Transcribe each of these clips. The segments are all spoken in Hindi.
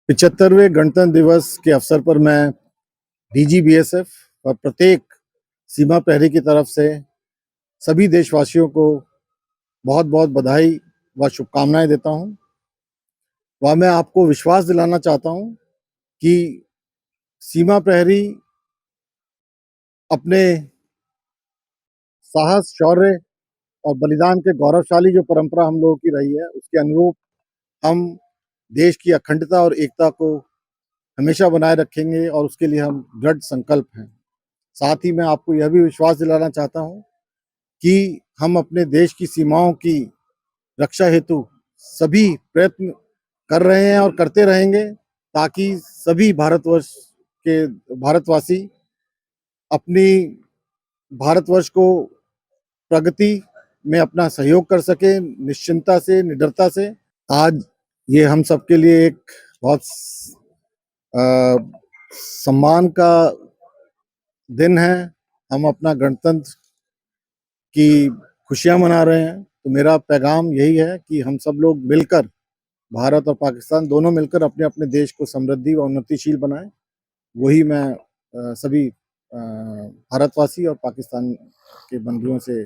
75वें गणतंत्र दिवस के अवसर पर मैं डीजी बीएसएफ और प्रत्येक सीमा प्रहरी की तरफ से सभी देशवासियों को बहुत-बहुत बधाई व शुभकामनाएं देता हूं। व मैं आपको विश्वास दिलाना चाहता हूं कि सीमा प्रहरी अपने साहस, शौर्य और बलिदान के गौरवशाली जो परंपरा हम लोगों की रही है, उसके अनुरूप हम देश की अखंडता और एकता को हमेशा बनाए रखेंगे और उसके लिए हम दृढ़ संकल्प हैं। साथ ही मैं आपको यह भी विश्वास दिलाना चाहता हूं कि हम अपने देश की सीमाओं की रक्षा हेतु सभी प्रयत्न कर रहे हैं और करते रहेंगे, ताकि सभी भारतवासी अपनी भारतवर्ष को प्रगति में अपना सहयोग कर सके, निश्चिंतता से, निडरता से। आज ये हम सबके लिए एक बहुत सम्मान का दिन है। हम अपना गणतंत्र की खुशियां मना रहे हैं। तो मेरा पैगाम यही है कि हम सब लोग मिलकर, भारत और पाकिस्तान दोनों मिलकर अपने अपने देश को समृद्धि और उन्नतिशील बनाएं। वही मैं सभी भारतवासी और पाकिस्तान के बंधुओं से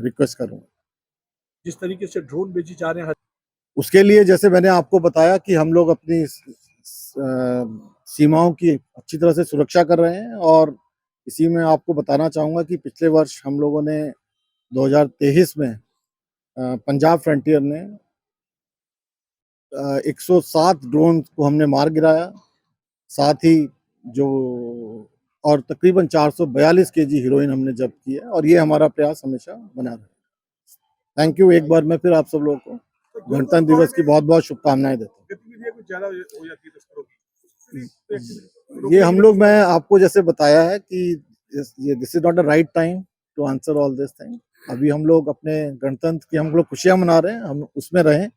रिक्वेस्ट करूँगा। जिस तरीके से ड्रोन भेजी जा रहे हैं, उसके लिए जैसे मैंने आपको बताया कि हम लोग अपनी सीमाओं की अच्छी तरह से सुरक्षा कर रहे हैं। और इसी में आपको बताना चाहूँगा कि पिछले वर्ष हम लोगों ने 2023 में पंजाब फ्रंटियर ने 107 ड्रोन को हमने मार गिराया। साथ ही जो और तकरीबन 442 केजी हीरोइन हमने जब्त की है, और ये हमारा प्रयास हमेशा बना रहे। थैंक यू एक बार मैं फिर आप सब लोगों को गणतंत्र दिवस की बहुत बहुत शुभकामनाएं देता हूँ। ये हम लोग, मैं आपको जैसे बताया है कि ये this is not the right time to answer all this thing. अभी हम लोग अपने गणतंत्र की हम लोग खुशियां मना रहे हैं, हम उसमें रहें।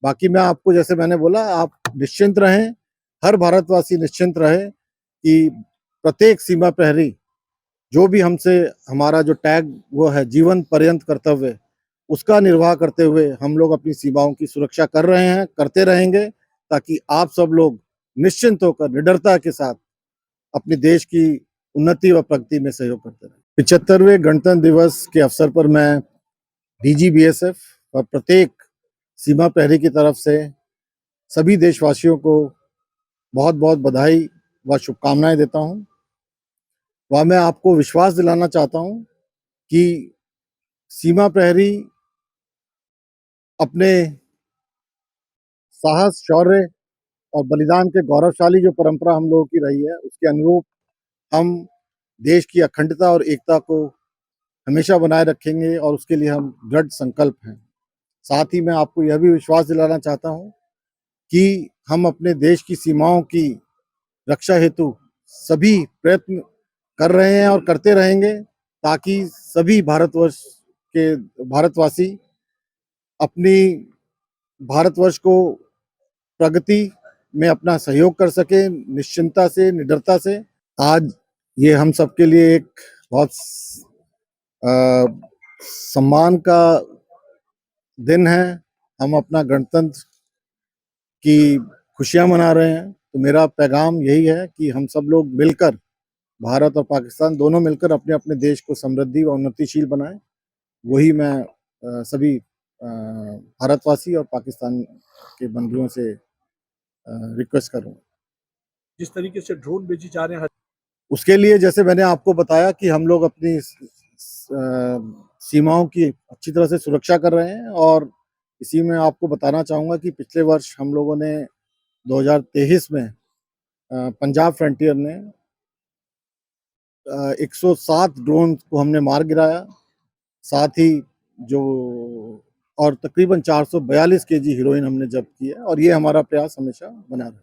बाकी मैं आपको जैसे मैंने बोला, आप निश्चिंत रहें, हर भारतवासी निश्चिंत रहे कि प्रत्येक सीमा प्रहरी जो भी हमसे, हमारा जो टैग वो है जीवन पर्यंत कर्तव्य, उसका निर्वाह करते हुए हम लोग अपनी सीमाओं की सुरक्षा कर रहे हैं, करते रहेंगे, ताकि आप सब लोग निश्चिंत होकर निडरता के साथ अपने देश की उन्नति व प्रगति में सहयोग करते रहें। 75वें गणतंत्र दिवस के अवसर पर मैं डीजी बीएसएफ और प्रत्येक सीमा प्रहरी की तरफ से सभी देशवासियों को बहुत-बहुत बधाई व शुभकामनाएं देता हूं। व मैं आपको विश्वास दिलाना चाहता हूं कि सीमा प्रहरी अपने साहस, शौर्य और बलिदान के गौरवशाली जो परंपरा हम लोगों की रही है, उसके अनुरूप हम देश की अखंडता और एकता को हमेशा बनाए रखेंगे और उसके लिए हम दृढ़ संकल्प हैं। साथ ही मैं आपको यह भी विश्वास दिलाना चाहता हूं कि हम अपने देश की सीमाओं की रक्षा हेतु सभी प्रयत्न कर रहे हैं और करते रहेंगे, ताकि सभी भारतवासी अपनी भारतवर्ष को प्रगति में अपना सहयोग कर सके, निश्चिंतता से, निडरता से। आज ये हम सबके लिए एक बहुत सम्मान का दिन है। हम अपना गणतंत्र की खुशियां मना रहे हैं। तो मेरा पैगाम यही है कि हम सब लोग मिलकर, भारत और पाकिस्तान दोनों मिलकर अपने अपने देश को समृद्धि और उन्नतिशील बनाएं। वही मैं सभी भारतवासी और पाकिस्तान के बंधुओं से रिक्वेस्ट करूँगा। जिस तरीके से ड्रोन भेजी जा रहे हैं, उसके लिए जैसे मैंने आपको बताया कि हम लोग अपनी सीमाओं की अच्छी तरह से सुरक्षा कर रहे हैं। और इसी में आपको बताना चाहूँगा कि पिछले वर्ष हम लोगों ने 2023 में पंजाब फ्रंटियर ने 107 ड्रोन को हमने मार गिराया। साथ ही जो और तकरीबन 442 केजी हीरोइन हमने जब्त की है, और ये हमारा प्रयास हमेशा बना रहे।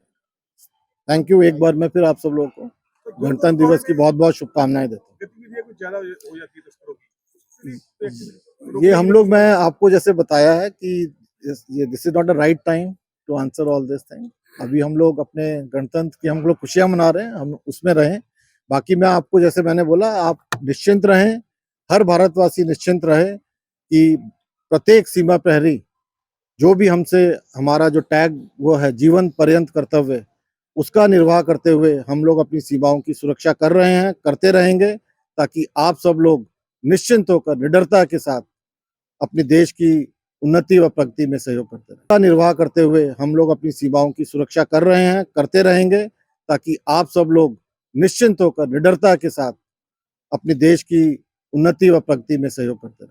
थैंक यू एक बार मैं फिर आप सब लोगों को गणतंत्र दिवस की बहुत बहुत शुभकामनाएं देता हूँ। ये हम लोग, मैं आपको जैसे बताया है कि ये this is not the right time to answer all this thing. अभी हम लोग अपने गणतंत्र की हम लोग खुशियां मना रहे हैं, हम उसमें रहें। बाकी मैं आपको जैसे मैंने बोला, आप निश्चिंत रहें, हर भारतवासी निश्चिंत रहे कि प्रत्येक सीमा प्रहरी जो भी हमसे हमारा जो टैग वो है जीवन पर्यंत कर्तव्य, उसका निर्वाह करते हुए हम लोग अपनी सीमाओं की सुरक्षा कर रहे हैं, करते रहेंगे, ताकि आप सब लोग निश्चिंत होकर निडरता के साथ अपने देश की उन्नति व प्रगति में सहयोग करते रहें। का निर्वाह करते हुए हम लोग अपनी सीमाओं की सुरक्षा कर रहे हैं, करते रहेंगे, ताकि आप सब लोग निश्चिंत होकर निडरता के साथ अपने देश की उन्नति व प्रगति में सहयोग करते रहें।